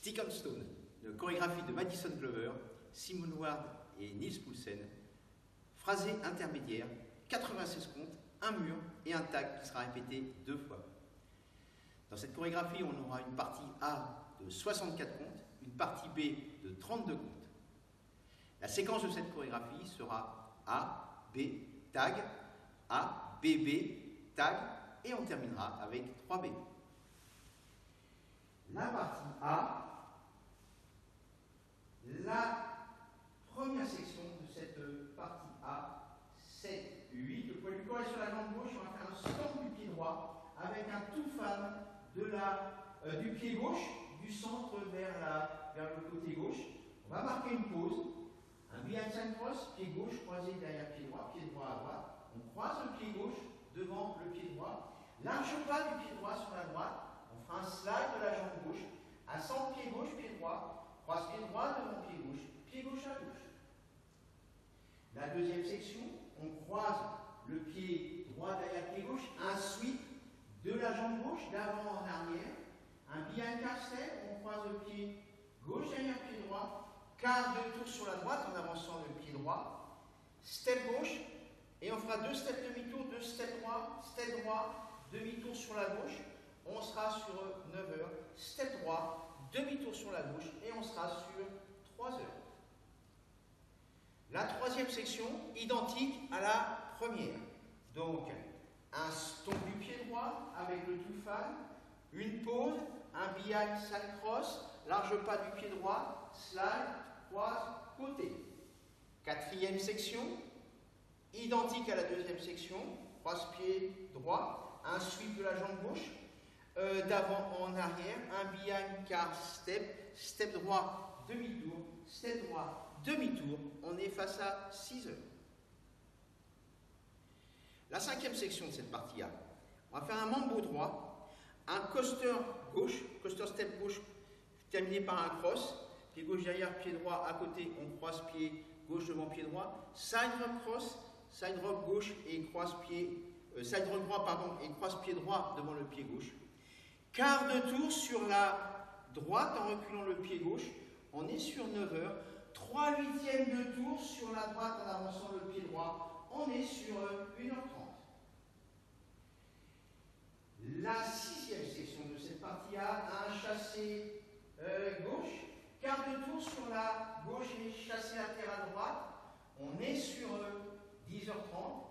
Stick on Stone, une chorégraphie de Madison Glover, Simone Ward et Nils Poulsen. Phrasé intermédiaire, 96 comptes, un mur et un tag qui sera répété 2 fois. Dans cette chorégraphie, on aura une partie A de 64 comptes, une partie B de 32 comptes. La séquence de cette chorégraphie sera A, B, tag, A, B, B, tag, et on terminera avec 3B. La partie A, la première section de cette partie A, 7, 8, le poids du corps est sur la jambe gauche, on va faire un stomp du pied droit avec un tout fan du pied gauche, du centre vers le côté gauche. On va marquer une pause, un behind side cross, pied gauche croisé derrière pied droit à droite. On croise le pied gauche devant le pied droit, large pas du pied droit sur la droite. On fera un slide de la jambe gauche, ascend pied gauche, pied droit, croise pied droit devant pied gauche à gauche. La deuxième section, on croise le pied droit derrière pied gauche, un sweep de la jambe gauche d'avant en arrière, un behind calf step, on croise le pied gauche derrière pied droit, quart de tour sur la droite en avançant le pied droit, step gauche, et on fera 2 steps demi-tour, 2 steps droit, demi-tour sur la gauche. On sera sur 9 heures, step droit, demi-tour sur la gauche, et on sera sur 3 heures. La troisième section, identique à la première. Donc, un stomp du pied droit avec le two fan, une pause, un behind side cross, large pas du pied droit, slide, croise, côté. Quatrième section, identique à la deuxième section, croise-pied droit, un sweep de la jambe gauche, d'avant en arrière, un behind calf step, step droit, demi-tour, step droit, demi-tour, on est face à 6 heures. La cinquième section de cette partie A, on va faire un mambo droit, un coaster gauche, coaster step gauche, terminé par un cross, pied gauche derrière, pied droit à côté, on croise pied gauche devant pied droit, side rock cross, side rock gauche et croise pied, side rock droit pardon, et croise pied droit devant le pied gauche. Quart de tour sur la droite en reculant le pied gauche, on est sur 9 heures. 3/8 de tour sur la droite en avançant le pied droit, on est sur 1h30. La sixième section de cette partie A, un chassé gauche, quart de tour sur la gauche et chassé latéral droite, on est sur 10h30.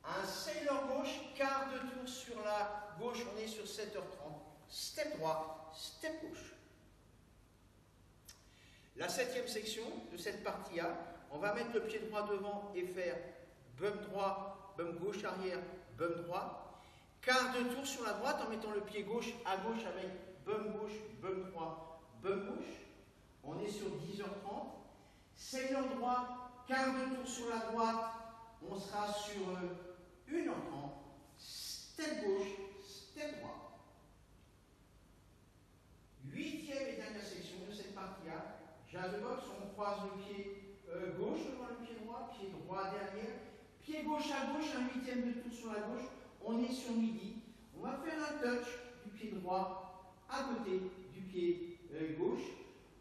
Un sailor gauche, quart de tour sur la gauche, on est sur 7h30. Step droit, step gauche. La septième section de cette partie A, on va mettre le pied droit devant et faire bump droit, bump gauche arrière, bump droit. Quart de tour sur la droite en mettant le pied gauche à gauche avec bump gauche, bump droit, bump gauche. On est sur 10h30. Sailor droit, quart de tour sur la droite, on sera sur 1h30. Step gauche, step droit. Huitième et dernière section de cette partie A, jazz box, on croise le pied gauche devant le pied droit derrière, pied gauche à gauche, un 8e de tour sur la gauche, on est sur midi. On va faire un touch du pied droit à côté du pied gauche.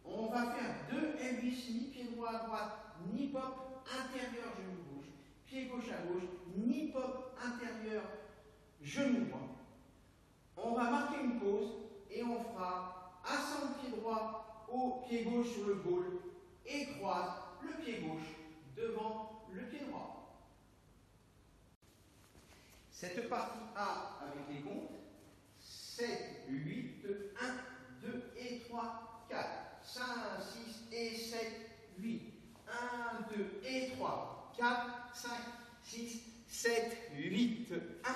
On va faire 2 elbows, ni pied droit à droite, ni pop intérieur genou gauche, pied gauche à gauche, ni pop intérieur genou droit. On va marquer une pause et on fera ascend pied droit au pied gauche sur le ball et croise le pied gauche devant le pied droit. Cette partie A avec les comptes, 7, 8, 1, 2 et 3, 4, 5, 6 et 7, 8, 1, 2 et 3, 4, 5, 6, 7, 8, 1,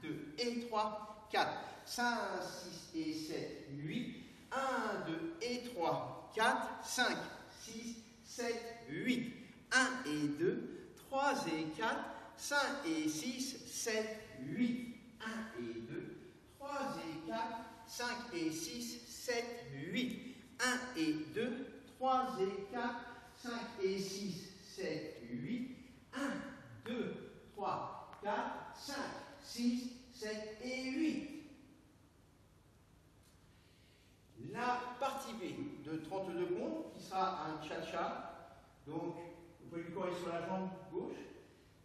2 et 3, 4, 5, 6 et 7, 8, 1, 2 et 3, 4, 5, 6, 7, 8, 1 et 2, 3 et 4, 5 et 6, 7, 8, 1 et 2, 3 et 4, 5 et 6, 7, 8, 1 et 2, 3 et 4, 5 et 6, 7, 8, 1, 2, 3, 4, 5, 6, 7 et 8. La partie B de de 32 comptes, qui sera un cha-cha. Donc, vous pouvez lui corriger sur la jambe gauche.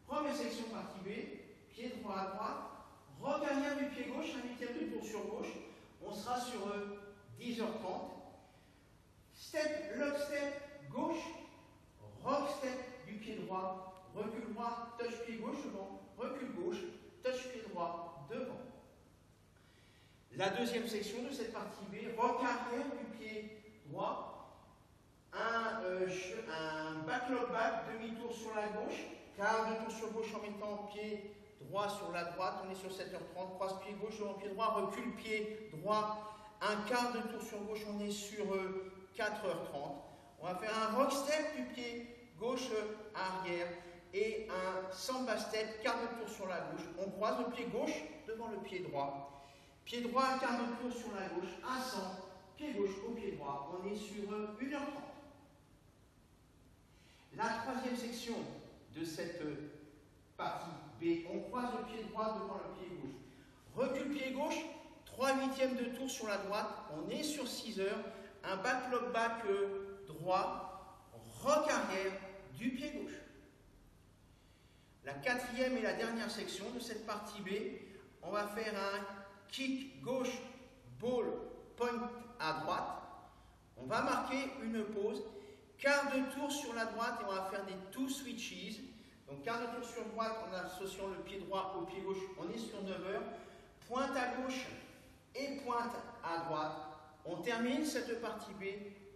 Première section partie B, pied droit à droite, rock arrière du pied gauche, un huitième de tour sur gauche. On sera sur 10h30. Step, lock step, gauche, rock step du pied droit, recul droit, touch pied gauche devant, recul gauche, touch pied droit devant. La deuxième section de cette partie B, rock arrière du pied droit, un back-lock back, demi-tour sur la gauche, quart de tour sur gauche en mettant pied droit sur la droite, on est sur 7h30, croise pied gauche devant pied droit, recule pied droit, un quart de tour sur gauche, on est sur 4h30. On va faire un rock step du pied gauche arrière et un samba step, quart de tour sur la gauche. On croise le pied gauche devant le pied droit. Pied droit, quart de tour sur la gauche, à 100, pied gauche au pied droit. On est sur 1h30. La troisième section de cette partie B, on croise le pied droit devant le pied gauche. Recul pied gauche, 3/8 de tour sur la droite, on est sur 6 heures, un back-lock back droit, rock arrière du pied gauche. La quatrième et la dernière section de cette partie B, on va faire un kick gauche, ball, point à droite. On va marquer une pause, quart de tour sur la droite et on va faire des two switches. Donc quart de tour sur droite en associant le pied droit au pied gauche, on est sur 9 heures. Pointe à gauche et pointe à droite. On termine cette partie B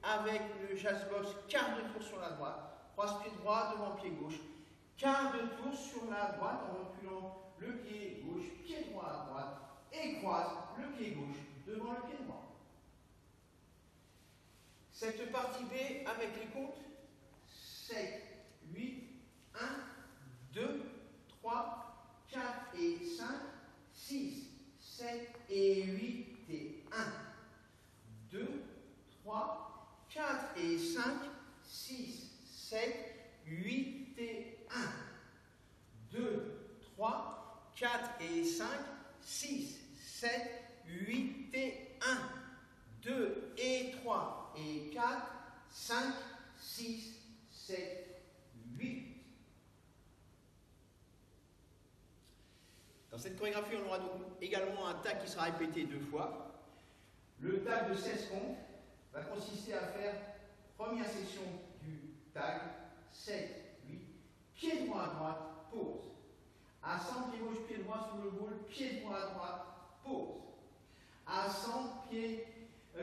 avec le jazz box, quart de tour sur la droite, croise pied droit devant pied gauche, quart de tour sur la droite en reculant le pied gauche, pied droit à droite et croise le pied gauche devant le pied droit. Cette partie B avec les comptes 7, 8, 1, 2, 3, 4 et 5, 6, 7 et 8 et 1, 2, 3, 4 et 5, 6, 7, 8 et 1, 2, 3, 4 et 5, 6, 7, 8 et 1, 2 et 3 et 4, 5, 6, 7, 8. Dans cette chorégraphie, on aura donc également un tag qui sera répété 2 fois. Le tag de 16 comptes va consister à faire première section du tag, 7, 8, pied droit à droite, pause. À 100, pied gauche, pied droit sur le ball, pied droit à droite, pause. À 100, pied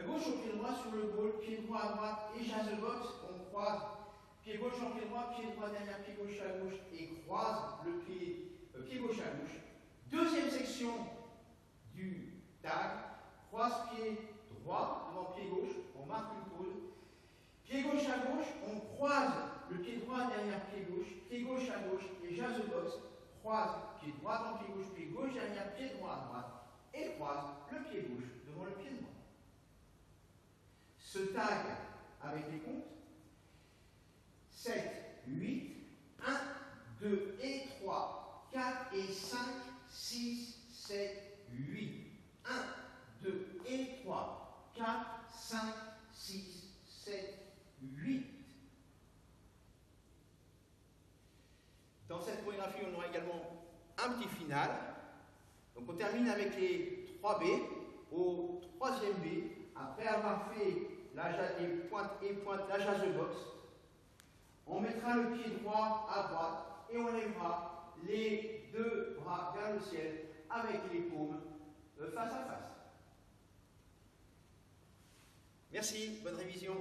gauche au pied droit sur le ball, pied droit à droite et jazz box, on croise pied gauche en pied droit derrière pied gauche à gauche et croise le pied gauche à gauche. Deuxième section du tag, croise pied droit devant pied gauche, on marque une pause. Pied gauche à gauche, on croise le pied droit derrière pied gauche à gauche et jazz box, croise pied droit devant pied gauche derrière pied droit à droite et croise le pied gauche devant le pied droit. Ce tag avec les comptes 7, 8, 1, 2 et 3, 4 et 5, 6, 7, 8, 1, 2 et 3, 4, 5, 6, 7, 8. Dans cette chorégraphie, on aura également un petit final. Donc on termine avec les 3 B. Au 3e B, après avoir fait les pointes, la jazz box, on mettra le pied droit à droite et on lèvera les 2 bras vers le ciel avec les paumes face à face. Merci, bonne révision.